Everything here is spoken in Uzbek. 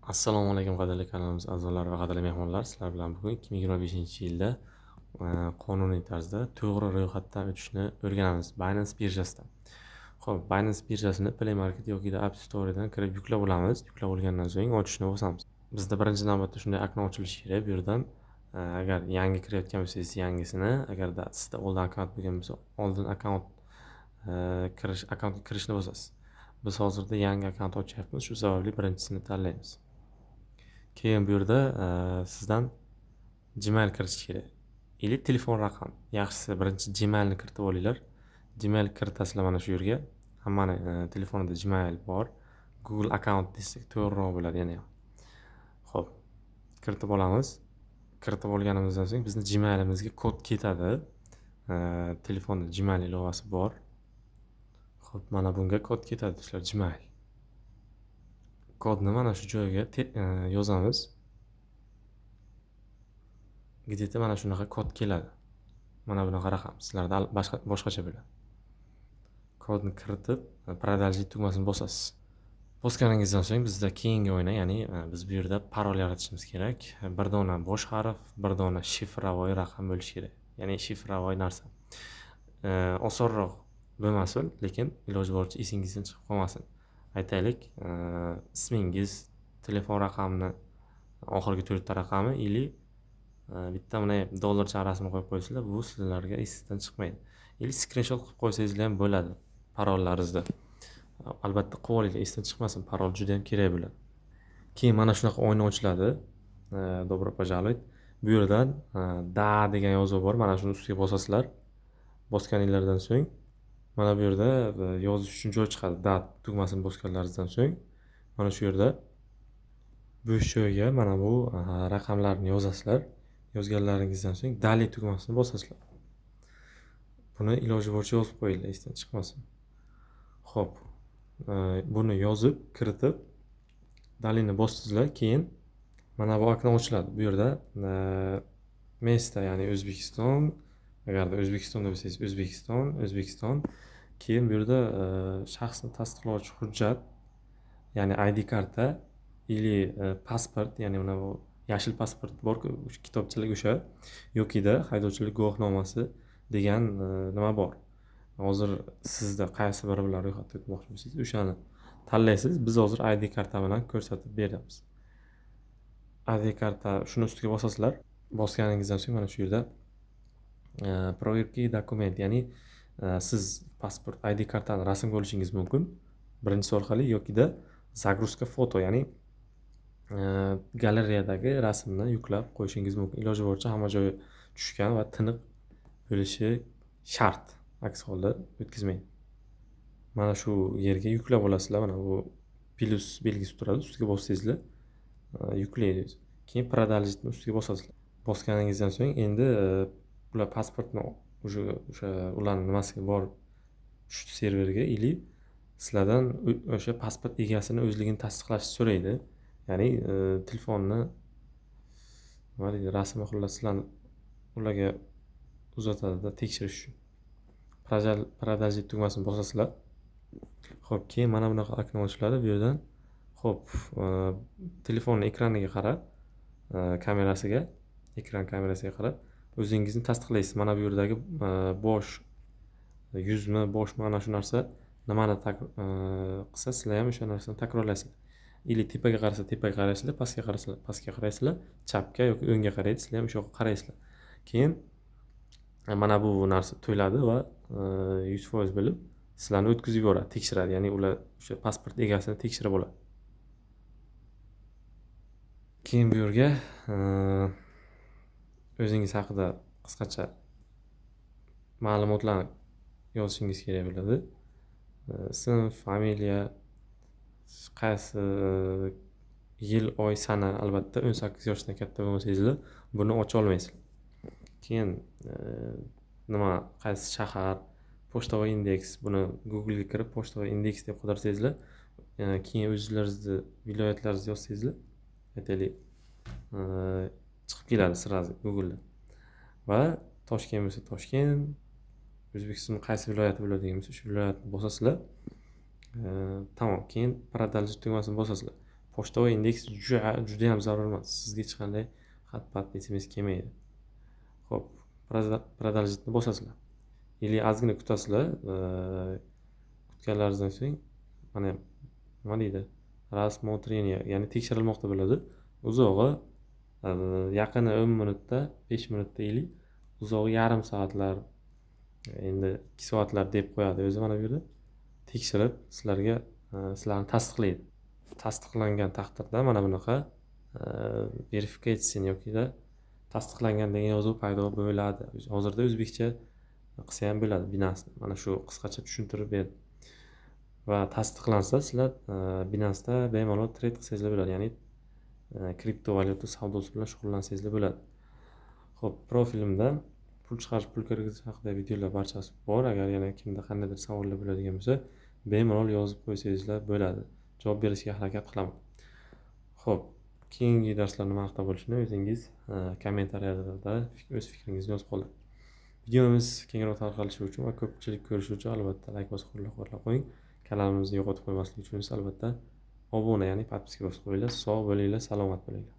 Assalomu alaykum qadrli kanalimiz a'zolari va qadrli mehmonlar. Sizlar bilan bugun 2025-yilda qonuniy tarzda to'g'ri ro'yxatdan o'tishni o'rganamiz Binance birjasida. Xo'p, Binance birjasini Play Market yoki App Store'dan kirib yuklab olamiz. Yuklab olgandan so'ng ochishni bosamiz. Bizda birinchi navbatda shunday akna ochilishi kerak. Bu yerdan agar yangi kirayotgan bo'lsangiz yangisini, agarda sizda oldin akkaunt bo'lgan bo'lsa, oldin akkauntga kirishni bosasiz. Biz hozirda yangi akkaunt ochyapmiz, shu sababli birinchisini tanlaymiz. Keyin bu yerda sizdan Gmail kiritish kerak. Или telefon raqam. Yaxshisi birinchi Gmailni kiritib olinglar. Gmail kiritasizlar mana shu yerga. Hammani telefonida Gmail bor. Google account desak to'g'riroq bo'ladi yana ham. Xo'p, kiritib olamiz. Kiritib olganimizdan so'ng bizni Gmailimizga kod ketadi. Telefonda Gmail ilovasi bor. Xo'p, mana bunga kod ketadi do'stlar, Gmail. Kodni mana shu joyga yozamiz. Где-то mana shunaqa kod keladi. Mana bunaqa raqam. Sizlarda boshqacha bo'ladi. Kodni kiritib, продолжить tugmasini bosasiz. Bosganingizdan so'ng bizda keyingi o'yina, ya'ni biz bu yerda parol yaratishimiz kerak. Bir dona bosh harf, bir dona shifravoy raqam bo'lishi kerak. Ya'ni shifravoy narsa. Osonroq bo'lmasin, lekin iloji boricha esingizdan chiqib qolmasin. Aytaylik, ismingiz, telefon raqamini oxirgi 4 ta raqami ili bitta mana dollarcha rasmini qo'yib qo'ysanglar, bu sizlarga esingizdan chiqmaydi. Ili skrinshot qilib qo'ysangiz ham bo'ladi parollaringizda. Albatta qilib olinglar, esdan chiqmasin, parol juda ham kerak bo'ladi. Keyin mana shunaqa o'yin ochiladi. Добро пожаловать. Bu yerdan da degan yozuv bor. Mana shuni ustiga bosasizlar. Bosganinglardan so'ng mana bu yerda yozish uchun joy chiqadi. Da tugmasini bosganlaringizdan so'ng mana shu yerda bo'sh joyga mana bu raqamlarni yozasizlar. Yozganlaringizdan so'ng dali tugmasini bosasizlar. Buni iloji boricha yozib qo'yinglar, esdan chiqmasin. Xo'p, buni yozib, kiritib dalini bosdingizlar, keyin mana bu okno ochiladi. Bu yerda место, ya'ni O'zbekiston, agarda O'zbekistonda bo'lsangiz O'zbekiston, keyin bu yerda shaxsni tasdiqlovchi hujjat, ya'ni ID karta ili pasport, ya'ni mana bu yashil pasport bor-ku, kitobchalik o'sha, yokida haydovchilik guvohnomasi degan nima bor. Hozir sizda qaysi biri bilan ro'yxatga o'tmoqchi bo'lsangiz, o'shani tanlaysiz. Biz hozir ID karta bilan ko'rsatib beramiz. ID karta shuni ustiga bosasizlar. Bosganingizdan so'ng mana shu yerda proverki dokument, ya'ni siz pasport ID kartani rasmga olishingiz mumkin. Birinchisi orqali yokida загрузка foto, ya'ni galereyadagi rasmni yuklab qo'yishingiz mumkin. Iloji boricha hamma joyi tushgan va tiniq bo'lishi shart. Aks holda o'tkazmang. Mana shu yerga yuklab olasizlar. Mana bu plus belgisi turadi. Ustiga bossangizlar, yuklaydi. Keyin продолжить ustiga bosasizlar. Bosganingizdan so'ng endi ular pasportni o'sha ularning nimasiga borib shu serverga ili sizlardan o'sha pasport egasini o'zligini tasdiqlashni so'raydi. Ya'ni telefonni nima deydi, rasmni xullas sizlarni ularga uzatadi tekshirish uchun. Продолжить tugmasini bosasizlar. Xo'p, keyin mana bunaqa okno ochiladi bu yerdan. Xo'p, telefonning ekraniga qarab, kamerasiga, ekran kamerasiga qarab o'zingizni tasdiqlaysiz. Mana bu yerdagi bosh, yuzmi, boshmi, mana shu narsa nimani qilsa, sizlar ham o'sha narsani takrorlaysizlar. Ili tepaga qarasa tepaga qaraysizlar, pastga qarasa pastga qaraysizlar, chapga yoki o'ngga qaraydi, sizlar ham o'sha yoqqa qaraysizlar. Keyin mana bu narsa to'ladi va 100% bo'lib sizlarni o'tkazib yuboradi, tekshiradi. Ya'ni ular o'sha pasport egasini tekshirib oladi. Keyin bu yerga o'zingiz haqida qisqacha ma'lumotlarni yozishingiz kerak bo'ladi. Ism, familiya, qaysi yil, oy, sana, albatta 18 yoshdan katta bo'lmasangizlar buni ocha olmaysizlar. Keyin nima, qaysi shahar, pochtovoy indeks, buni Google ga kirib pochtovoy indeks deb qidirsangizlar, keyin o'zlaringizni viloyatlaringizni yozsangizlar, aytaylik, chiqib keladi sразу Google da. Va Toshkent bo'lsa Toshkent, O'zbekistonning qaysi viloyati bo'ladigan bo'lsa shu viloyatni bosasizlar. Tamom, keyin продолжить tugmasini bosasizlar. Pochtovoy indeks judayam zarur emas. Sizga hech qanday xat-pat, SMS kelmaydi. Xo'p, продолжительni bosasizlar. Или ozgina kutasizlar. Kutganlaringizdan so'ng mana nima deydi? Рассмотрение, ya'ni tekshirilmoqda bo'ladi. Uzog'i yaqini 10 minutda, 5 minutda или uzog'i yarim soatlar, endi 2 soatlar deb qo'yadi o'zi mana bu yerda. Tekshirib sizlarni tasdiqlaydi. Tasdiqlangan taqdirda mana bunaqa verification yokida tasdiqlangan degan yozuv paydo bo'ladi. Hozirda o'zbekcha qilsa ham bo'ladi Binance. Mana shu qisqacha tushuntirib berdim. Va tasdiqlansa sizlar Binance'da bemalol trade qilsangiz bo'ladi, ya'ni kriptovalyuta savdosi bilan shug'ullansangiz bo'ladi. Xo'p, profilimda pul chiqarish, pul kirgizish haqida videolar barchasi bor. Agar yana kimda qandaydir savollar bo'ladigan bo'lsa, bemalol yozib qo'ysangizlar bo'ladi. Javob berishga harakat qilaman. Xo'p, keyingi darslar nima haqida bo'lishini o'zingiz kommentariyalarda o'z fikringizni yozib qoldiring. Videomiz kengroq tarqalishi uchun va ko'pchilik ko'rishi uchun albatta like bosib qo'llab qo'ying. Kanalimizni yo'qotib qo'ymaslik uchun esa albatta obuna, ya'ni podpiska bosib qo'yinglar. Sog' bo'linglar, salomat bo'linglar.